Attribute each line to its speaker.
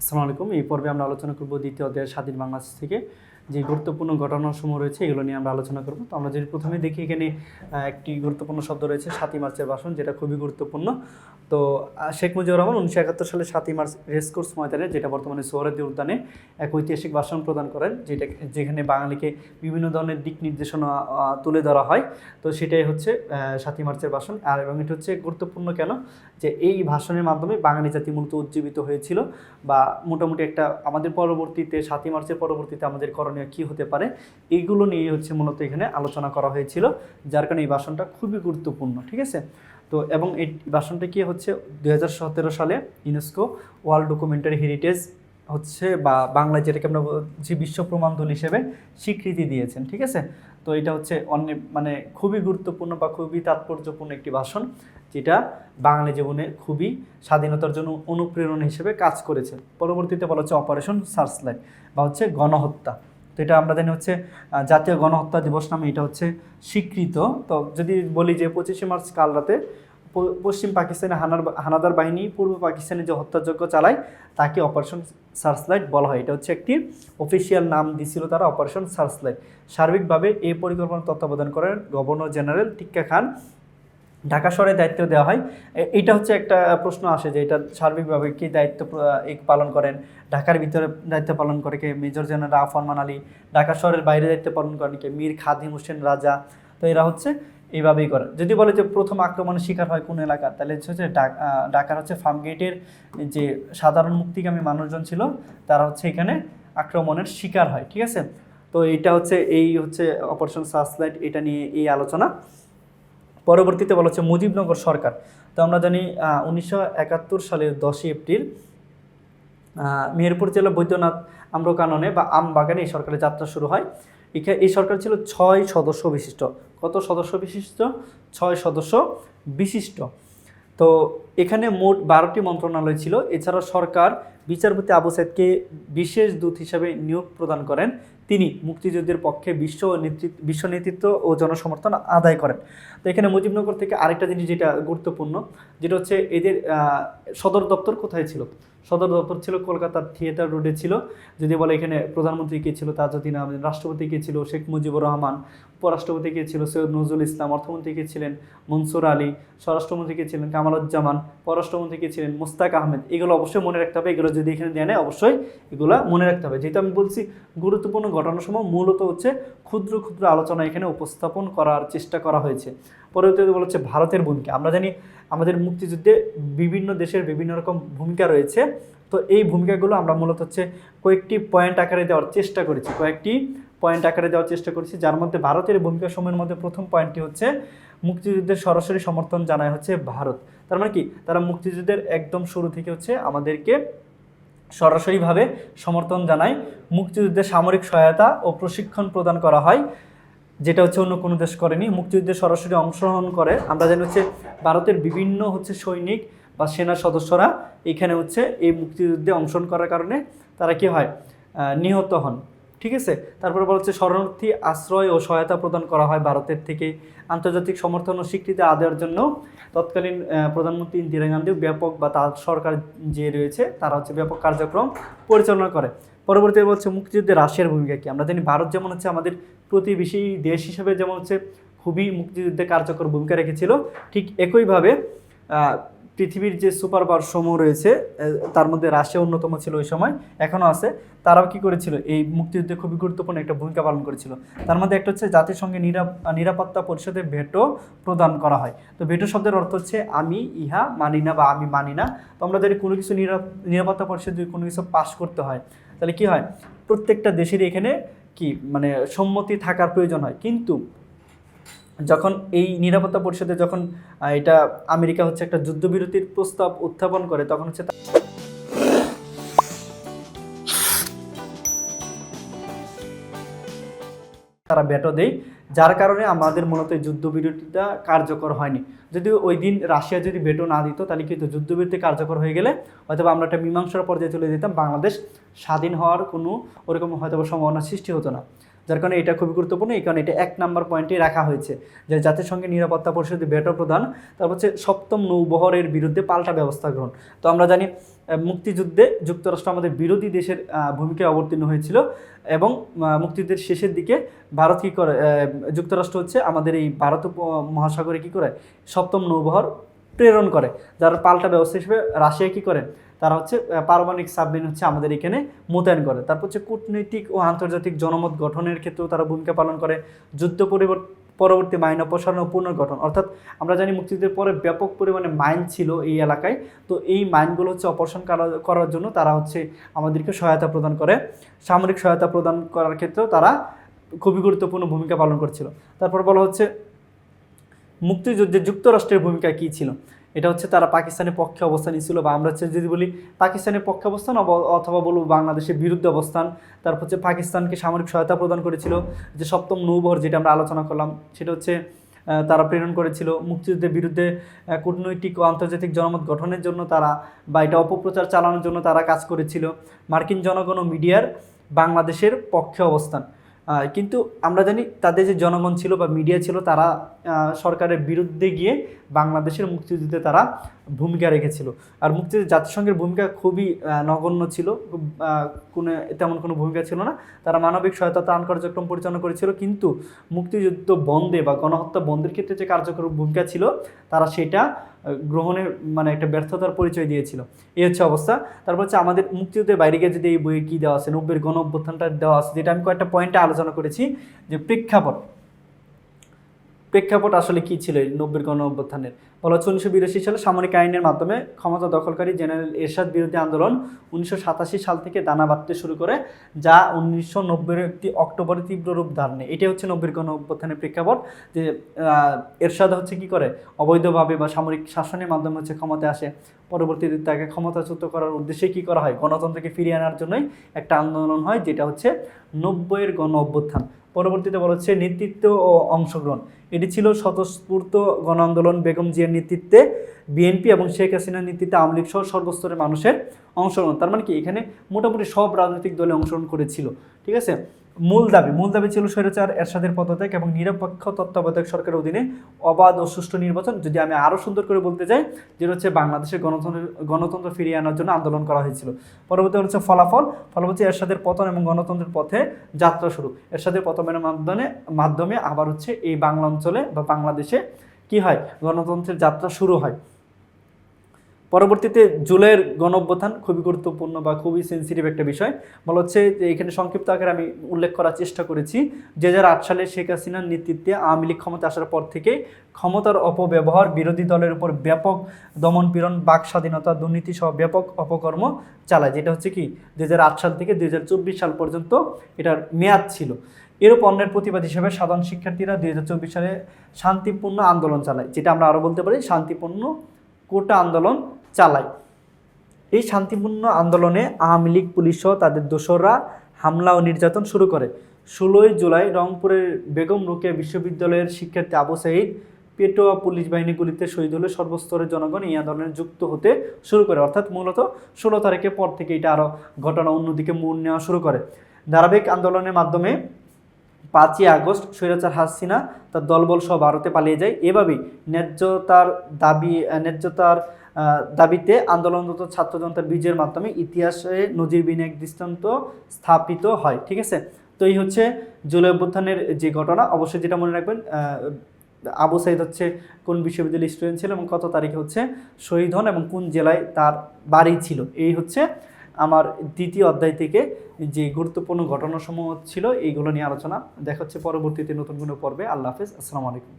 Speaker 1: আসসালামু আলাইকুম। এই পর্বে আমরা আলোচনা করব দ্বিতীয় অধ্যায়ের স্বাধীন বাংলাদেশ থেকে যে গুরুত্বপূর্ণ ঘটনাসমূহ রয়েছে এগুলো নিয়ে আমরা আলোচনা করব। তো আমরা যদি প্রথমে দেখি এখানে একটি গুরুত্বপূর্ণ শব্দ রয়েছে 7ই মার্চের ভাষণ, যেটা খুবই গুরুত্বপূর্ণ। তো শেখ মুজিবুর রহমান 1971 সালে 7ই মার্চ রেসকোর্স ময়দানে, যেটা বর্তমানে সোহরাওয়ার্দী উদ্যানে, এক ঐতিহাসিক ভাষণ প্রদান করেন, যেখানে বাঙালিকে বিভিন্ন ধরনের দিক নির্দেশনা তুলে ধরা হয়। তো সেটাই হচ্ছে 7ই মার্চের ভাষণ। এবং এটা হচ্ছে গুরুত্বপূর্ণ কেন, যে এই ভাষণের মাধ্যমে বাঙালি জাতি মূলত উজ্জীবিত হয়েছিল, বা মোটামুটি একটা আমাদের পরবর্তীতে 7ই মার্চের পরবর্তীতে আমাদের করণীয় কী হতে পারে এইগুলো নিয়ে হচ্ছে মূলত এখানে আলোচনা করা হয়েছিল, যার কারণে এই ভাষণটা খুবই গুরুত্বপূর্ণ। ঠিক আছে। তো এবং এই ভাষণটা কি হচ্ছে 2017 সালে ইউনেস্কো ওয়ার্ল্ড ডকুমেন্টারি হেরিটেজ হচ্ছে, বা বাংলায় যেটাকে আমরা বলছি বিশ্ব প্রমাণদল হিসেবে স্বীকৃতি দিয়েছেন। ঠিক আছে। তো এটা হচ্ছে অনেক খুবই গুরুত্বপূর্ণ বা খুবই তাৎপর্যপূর্ণ একটি ভাষণ, যেটা বাঙালি জীবনে খুবই স্বাধীনতার জন্য অনুপ্রেরণা হিসেবে কাজ করেছে। পরবর্তীতে বলা হচ্ছে অপারেশন সার্চলাইট বা হচ্ছে গণহত্যা। তো এটা আমরা জানি হচ্ছে জাতীয় গণহত্যা দিবস নামে এটা হচ্ছে স্বীকৃত। তো যদি বলি যে 25শে মার্চ কাল রাতে পশ্চিম পাকিস্তানে হানাদার বাহিনী পূর্ব পাকিস্তানে যে হত্যাযজ্ঞ চালায় তাকে অপারেশন সার্চলাইট বলা হয়। এটা হচ্ছে একটি অফিসিয়াল নাম দিয়েছিল তারা, অপারেশন সার্চলাইট। সার্বিকভাবে এই পরিকল্পনার তত্ত্বাবধান করেন গভর্নর জেনারেল টিক্কা খান। ঢাকা শহরে দায়িত্ব দেওয়া হয়। এটা হচ্ছে একটা প্রশ্ন আসে যে এটা সার্বিকভাবে কি দায়িত্ব পালন করেন, ঢাকার ভিতরে দায়িত্ব পালন করে কে মেজর জেনারেল ফরমান আলী, ঢাকা শহরের বাইরে দায়িত্ব পালন করেন কে মীর খাদিম হোসেন রাজা। তো এরা হচ্ছে এইভাবেই করে। যদি বলে যে প্রথম আক্রমণের শিকার হয় কোন এলাকা, তাহলে হচ্ছে ঢাকার হচ্ছে ফার্মগেটের যে সাধারণ মুক্তিগামী মানুষজন ছিল তারা হচ্ছে এখানে আক্রমণের শিকার হয়। ঠিক আছে। তো এইটা হচ্ছে এই হচ্ছে অপারেশন সার্চলাইট, এটা নিয়ে এই আলোচনা। পরবর্তীতে বলা হচ্ছে মুজিবনগর সরকার। তো আমরা জানি 1971 সালের 10ই এপ্রিল মেহেরপুর জেলা বৈদ্যনাথ আম্রকাননে বা আমবাগানে এই সরকারের যাত্রা শুরু হয়। এই সরকার ছিল 6 সদস্য বিশিষ্ট। কত সদস্য বিশিষ্ট? 6 সদস্য বিশিষ্ট। তো এখানে মোট 12টি মন্ত্রণালয় ছিল। এছাড়া সরকার বিচারপতি আবু সাইদকে বিশেষ দূত হিসাবে নিয়োগ প্রদান করেন। তিনি মুক্তিযুদ্ধের পক্ষে বিশ্ব নেতৃত্ব ও জনসমর্থন আদায় করেন। তো এখানে মুজিবনগর থেকে আরেকটা জিনিস যেটা গুরুত্বপূর্ণ, যেটা হচ্ছে এদের সদর দপ্তর কোথায় ছিল। সদর দপ্তর ছিল কলকাতার থিয়েটার রোডে ছিল। যদি বলে এখানে প্রধানমন্ত্রী কে ছিল তাজউদ্দিন আহমেদ, রাষ্ট্রপতি কে ছিল শেখ মুজিবুর রহমান, উপরাষ্ট্রপতি কে ছিল সৈয়দ নজরুল ইসলাম, অর্থমন্ত্রী কে ছিলেন মনসুর আলী, স্বরাষ্ট্রমন্ত্রী কে ছিলেন কামালুজ্জামান, পররাষ্ট্রমন্ত্রী কে ছিলেন মোস্তাক আহমেদ। এগুলো অবশ্যই মনে রাখতে হবে। এগুলো যদি এখানে দেয় অবশ্যই এগুলো মনে রাখতে হবে। যেহেতু আমি বলছি গুরুত্বপূর্ণ ঘটনাসমূহ মূলত হচ্ছে ক্ষুদ্র ক্ষুদ্র আলোচনা এখানে উপস্থাপন করার চেষ্টা করা হয়েছে। পরবর্তীতে বলা হচ্ছে ভারতের ভূমিকা। আমরা জানি আমাদের মুক্তিযুদ্ধে বিভিন্ন দেশের বিভিন্ন রকম ভূমিকা রয়েছে। তো এই ভূমিকাগুলো আমরা মূলত হচ্ছে কয়েকটি পয়েন্ট আকারে দেওয়ার চেষ্টা করেছি, যার মধ্যে ভারতের ভূমিকা সমূহের মধ্যে প্রথম পয়েন্টটি হচ্ছে মুক্তিযুদ্ধের সরাসরি সমর্থন জানায় হচ্ছে ভারত। তার মানে কি, তারা মুক্তিযুদ্ধের একদম শুরু থেকে হচ্ছে আমাদেরকে সরাসরিভাবে সমর্থন জানায়। মুক্তিযুদ্ধের সামরিক সহায়তা ও প্রশিক্ষণ প্রদান করা হয়, যেটা হচ্ছে অন্য কোনো দেশ করেনি। মুক্তিযুদ্ধে সরাসরি অংশগ্রহণ করে। আমরা জানি হচ্ছে ভারতের বিভিন্ন হচ্ছে সৈনিক বা সেনা সদস্যরা এখানে হচ্ছে এই মুক্তিযুদ্ধে অংশগ্রহণ করার কারণে তারা কি হয়, নিহত হন। ঠিক আছে। তারপরে বলা হচ্ছে শরণার্থী আশ্রয় ও সহায়তা প্রদান করা হয় ভারতের থেকে। আন্তর্জাতিক সমর্থন ও স্বীকৃতি আদায়ের জন্য তৎকালীন প্রধানমন্ত্রী ইন্দিরা গান্ধী ব্যাপক, বা তার সরকার যে রয়েছে তারা হচ্ছে ব্যাপক কার্যক্রম পরিচালনা করে। পরবর্তীতে বলছে মুক্তিযুদ্ধে রাশিয়ার ভূমিকা কি। আমরা জানি ভারত যেমন হচ্ছে আমাদের প্রতিবেশী দেশ হিসেবে যেমন হচ্ছে খুবই মুক্তিযুদ্ধে কার্যকর ভূমিকা রেখেছিল, ঠিক একইভাবে পৃথিবীর যে সুপার পাওয়ার সমূহ রয়েছে তার মধ্যে রাশিয়া অন্যতম ছিল ওই সময়, এখনও আছে। তারাও কি করেছিল, এই মুক্তিযুদ্ধে খুবই গুরুত্বপূর্ণ একটা ভূমিকা পালন করেছিল। তার মধ্যে একটা হচ্ছে জাতিসংঘের নিরাপত্তা পরিষদে ভেটো প্রদান করা হয়। তো ভেটো শব্দের অর্থ হচ্ছে আমি ইহা মানি না বা আমি মানি না। তো আমরা যদি কোনো কিছু নিরাপত্তা পরিষদ যদি কোনো কিছু পাস করতে হয় তাহলে কি হয়, প্রত্যেকটা দেশেরই এখানে কি সম্মতি থাকার প্রয়োজন হয়। কিন্তু যখন এই নিরাপত্তা পরিষদে যখন এটা আমেরিকা হচ্ছে একটা যুদ্ধবিরতির প্রস্তাব উত্থাপন করে, তখন হচ্ছে তারা ভেটো দেয়, যার কারণে আমাদের মূলত যুদ্ধবিরতিটা কার্যকর হয়নি। যদি ওই দিন রাশিয়া যদি ভেটো না দিত তাহলে কিন্তু যুদ্ধবিরতি কার্যকর হয়ে গেলে হয়তো আমরা একটা মীমাংসার পর্যায়ে চলে যেতাম, বাংলাদেশ স্বাধীন হওয়ার কোনো ওরকম হয়তো সম্ভাবনা সৃষ্টি হতো না। যার কারণে এটা খুবই গুরুত্বপূর্ণ। এই কারণে এটা 1 নম্বর পয়েন্টে রাখা হয়েছে যে জাতিসংঘের নিরাপত্তা পরিষদে ভেটো প্রদান। তারপর হচ্ছে সপ্তম নৌবহরের বিরুদ্ধে পাল্টা ব্যবস্থা গ্রহণ। তো আমরা জানি মুক্তিযুদ্ধে যুক্তরাষ্ট্র আমাদের বিরোধী দেশের ভূমিকায় অবতীর্ণ হয়েছিল এবং মুক্তিযুদ্ধের শেষের দিকে ভারত কী করে, যুক্তরাষ্ট্র হচ্ছে আমাদের এই ভারত মহাসাগরে কী করে সপ্তম নৌবহর প্রেরণ করে, যার পাল্টা ব্যবস্থা হিসেবে রাশিয়া কী করে, তারা হচ্ছে পারমাণবিক সাবমেরিন হচ্ছে আমাদের এখানে মোতায়েন করে। তারপর হচ্ছে কূটনৈতিক ও আন্তর্জাতিক জনমত গঠনের ক্ষেত্রেও তারা ভূমিকা পালন করে। যুদ্ধ পরবর্তী মাইন অপসারণ ও পুনর্গঠন, অর্থাৎ আমরা জানি মুক্তিযুদ্ধের পরে ব্যাপক পরিমাণে মাইন ছিল এই এলাকায়, তো এই মাইনগুলো হচ্ছে অপসারণ করার জন্য তারা হচ্ছে আমাদেরকে সহায়তা প্রদান করে। সামরিক সহায়তা প্রদান করার ক্ষেত্রেও তারা খুবই গুরুত্বপূর্ণ ভূমিকা পালন করছিল। তারপর বলা হচ্ছে মুক্তিযুদ্ধে যুক্তরাষ্ট্রের ভূমিকা কী ছিল। এটা হচ্ছে তারা পাকিস্তানের পক্ষে অবস্থান নিয়েছিল, বা আমরা হচ্ছে যদি বলি পাকিস্তানের পক্ষে অবস্থান অথবা বলবো বাংলাদেশের বিরুদ্ধে অবস্থান। তারপর হচ্ছে পাকিস্তানকে সামরিক সহায়তা প্রদান করেছিল। যে সপ্তম নৌবহর যেটা আমরা আলোচনা করলাম সেটা হচ্ছে তারা প্রেরণ করেছিল। মুক্তিযুদ্ধের বিরুদ্ধে কূটনৈতিক ও আন্তর্জাতিক জনমত গঠনের জন্য তারা, বা এটা অপপ্রচার চালানোর জন্য তারা কাজ করেছিল। মার্কিন জনগণ ও মিডিয়ার বাংলাদেশের পক্ষে অবস্থান, কিন্তু আমরা জানি তাদের যে জনগণ ছিল বা মিডিয়া ছিল তারা সরকারের বিরুদ্ধে গিয়ে বাংলাদেশের মুক্তিযুদ্ধে তারা ভূমিকা রেখেছিল। আর মুক্তিযুদ্ধে জাতিসংঘের ভূমিকা খুবই নগণ্য ছিল, তেমন কোনো ভূমিকা ছিল না। তারা মানবিক সহায়তা ত্রাণ কার্যক্রম পরিচালনা করেছিল, কিন্তু মুক্তিযুদ্ধ বন্ধে বা গণহত্যা বন্ধের ক্ষেত্রে যে কার্যকর ভূমিকা ছিল তারা সেটা গ্রহণের মানে একটা ব্যর্থতার পরিচয় দিয়েছিল। এই হচ্ছে অবস্থা। তারপর হচ্ছে আমাদের মুক্তিযুদ্ধের বাইরে গিয়ে যদি এই বইয়ে কী দেওয়া আছে, 90-এর গণ অভ্যুত্থানটা দেওয়া আছে, যেটা আমি কয়েকটা পয়েন্টে আলোচনা করেছি। যে প্রেক্ষাপট আসলে কী ছিল এই 90-এর গণ অভ্যুত্থানের, বলা হচ্ছে 1982 সালে সামরিক আইনের মাধ্যমে ক্ষমতা দখলকারী জেনারেল এরশাদ বিরোধী আন্দোলন 1987 সাল থেকে দানা বাঁধতে শুরু করে, যা 1990-এর একটি অক্টোবরে তীব্র রূপ ধারণ নেয়। এটাই হচ্ছে 90-এর গণ অভ্যুত্থানের প্রেক্ষাপট। যে এরশাদ হচ্ছে কী করে, অবৈধভাবে বা সামরিক শাসনের মাধ্যমে হচ্ছে ক্ষমতায় আসে। পরবর্তীতে তাকে ক্ষমতাচ্যুত করার উদ্দেশ্যে কী করা হয়, গণতন্ত্রকে ফিরিয়ে আনার জন্যই একটা আন্দোলন হয়, যেটা হচ্ছে 90-এর গণ অভ্যুত্থান। পরবর্তীতে বলা হচ্ছে নেতৃত্ব ও অংশগ্রহণ। এটি ছিল স্বতঃস্ফূর্ত গণ আন্দোলন, বেগম জিয়ার নেতৃত্বে বিএনপি এবং শেখ হাসিনার নেতৃত্বে আওয়ামী লীগ সহ সর্বস্তরের মানুষের অংশগ্রহণ। তার মানে কি, এখানে মোটামুটি সব রাজনৈতিক দলে অংশগ্রহণ করেছিল। ঠিক আছে। মূল দাবি ছিল স্বৈরাচার এরশাদের পদত্যাগ এবং নিরপেক্ষ তত্ত্বাবধায়ক সরকারের অধীনে অবাধ ও সুষ্ঠু নির্বাচন। যদি আমি আরও সুন্দর করে বলতে চাই, যেটা হচ্ছে বাংলাদেশের গণতন্ত্র ফিরিয়ে আনার জন্য আন্দোলন করা হয়েছিল। পরবর্তী হচ্ছে ফলাফল হচ্ছে এরশাদের পতন এবং গণতন্ত্রের পথে যাত্রা শুরু। এরশাদের পতনের মাধ্যমে আবার হচ্ছে এই বাংলা অঞ্চলে বা বাংলাদেশে কি হয়, গণতন্ত্রের যাত্রা শুরু হয়। পরবর্তীতে জুলাইয়ের গণঅভ্যুত্থান খুবই গুরুত্বপূর্ণ বা খুবই সেন্সিটিভ একটা বিষয়। বলা হচ্ছে যে এখানে সংক্ষিপ্ত আকারে আমি উল্লেখ করার চেষ্টা করেছি। 2008 সালে শেখ হাসিনার নেতৃত্বে আওয়ামী লীগ ক্ষমতা আসার পর থেকে ক্ষমতার অপব্যবহার, বিরোধী দলের উপর ব্যাপক দমনপীড়ন, বাক স্বাধীনতা, দুর্নীতি সহ ব্যাপক অপকর্ম চালায়। যেটা হচ্ছে কি 2008 সাল থেকে 2024 সাল পর্যন্ত এটার মেয়াদ ছিল। এরও পণ্যের প্রতিবাদ হিসেবে সাধারণ শিক্ষার্থীরা 2024 সালে শান্তিপূর্ণ আন্দোলন চালায়, যেটা আমরা আরও বলতে পারি শান্তিপূর্ণ কোটা আন্দোলন চালায়। এই শান্তিপূর্ণ আন্দোলনে আওয়ামী লীগ, পুলিশ সহ তাদের দোসররা হামলা ও নির্যাতন শুরু করে। 16 জুলাই রংপুরের বেগম রোকেয়া বিশ্ববিদ্যালয়ের শিক্ষার্থী আবু সাঈদ পেটোয়া পুলিশ বাহিনী গুলিতে শহীদ হলে সর্বস্তরের জনগণ এই আন্দোলনে যুক্ত হতে শুরু করে। অর্থাৎ মূলত 16 তারিখের পর থেকে এটা আরও ঘটনা অন্যদিকে মোড় নেওয়া শুরু করে। ধারাবাহিক আন্দোলনের মাধ্যমে 5ই আগস্ট স্বৈরাচার হাসিনা তার দলবল সহ ভারতে পালিয়ে যায়। এভাবেই ন্যায্যতার দাবিতে আন্দোলনরত ছাত্র জনতার বিজয়ের মাধ্যমে ইতিহাসে নজিরবিহীন এক দৃষ্টান্ত স্থাপিত হয়। ঠিক আছে। তো এই হচ্ছে জুলাই অভ্যুত্থানের যে ঘটনা। অবশ্যই যেটা মনে রাখবেন, আবু সাঈদ হচ্ছে কোন বিশ্ববিদ্যালয়ের স্টুডেন্ট ছিল এবং কত তারিখে হচ্ছে শহীদ হন এবং কোন জেলায় তার বাড়ি ছিল। এই হচ্ছে আমার দ্বিতীয় অধ্যায় থেকে যে গুরুত্বপূর্ণ ঘটনাসমূহ ছিল এইগুলো নিয়ে আলোচনা। দেখা হচ্ছে পরবর্তীতে নতুন কোনো পর্বে। আল্লাহ হাফেজ, আসসালামু আলাইকুম।